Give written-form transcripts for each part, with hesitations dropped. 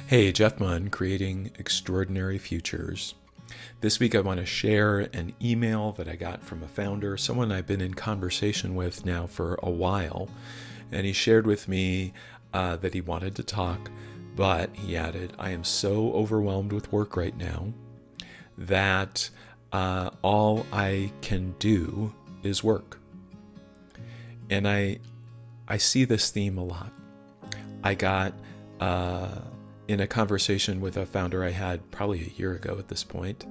Hey, Jeff Munn, Creating Extraordinary Futures. This week I want to share an email that I got from a founder, someone I've been in conversation with now for a while, and he shared with me that he wanted to talk, but he added, I am so overwhelmed with work right now that all I can do is work. And I see this theme a lot. I got in a conversation with a founder I had probably a year ago at this point,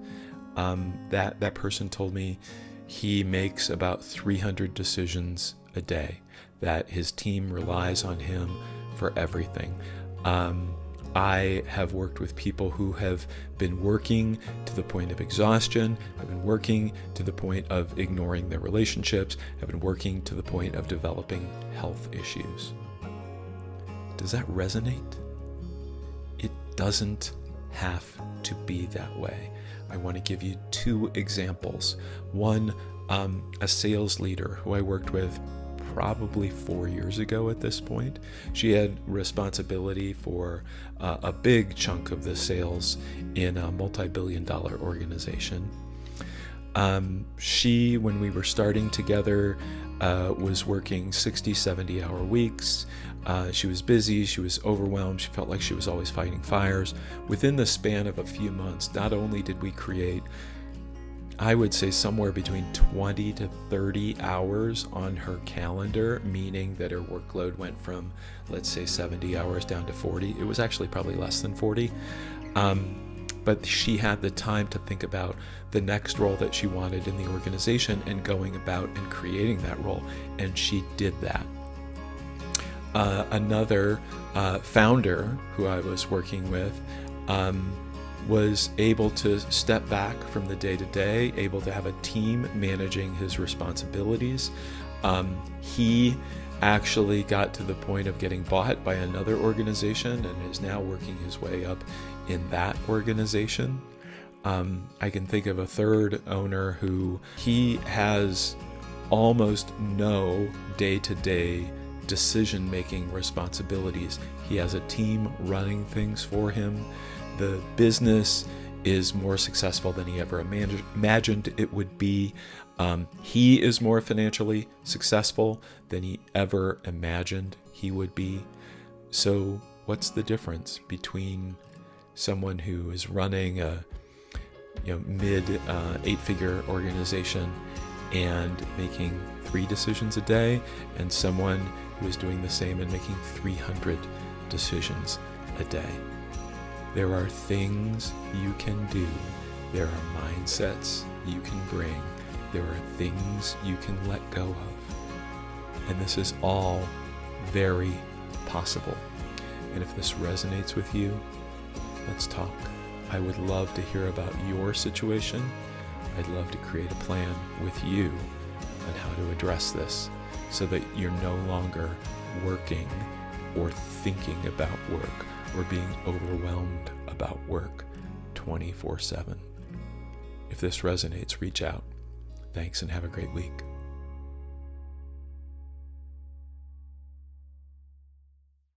that person told me he makes about 300 decisions a day, that his team relies on him for everything. I have worked with people who have been working to the point of exhaustion, have been working to the point of ignoring their relationships, have been working to the point of developing health issues. Does that resonate? It doesn't have to be that way. I want to give you two examples. One, a sales leader who I worked with probably 4 years ago at this point. She had responsibility for a big chunk of the sales in a multi-billion-dollar organization. She, when we were starting together, was working 60, 70-hour weeks. She was busy, she was overwhelmed, she felt like she was always fighting fires. Within the span of a few months, not only did we create, I would say somewhere between 20 to 30 hours on her calendar, meaning that her workload went from, let's say, 70 hours down to 40. It was actually probably less than 40. But she had the time to think about the next role that she wanted in the organization and going about and creating that role. And she did that. Another founder who I was working with was able to step back from the day-to-day, able to have a team managing his responsibilities. He actually got to the point of getting bought by another organization and is now working his way up in that organization. I can think of a third owner who he has almost no day-to-day decision-making responsibilities. He has a team running things for him. The business is more successful than he ever imagined it would be. He is more financially successful than he ever imagined he would be. So what's the difference between someone who is running a mid eight-figure organization and making 3 decisions a day, and someone who is doing the same and making 300 decisions a day? There are things you can do. There are mindsets you can bring. There are things you can let go of. And this is all very possible. And if this resonates with you, let's talk. I would love to hear about your situation. I'd love to create a plan with you on how to address this so that you're no longer working or thinking about work or being overwhelmed about work 24/7. If this resonates, reach out. Thanks and have a great week.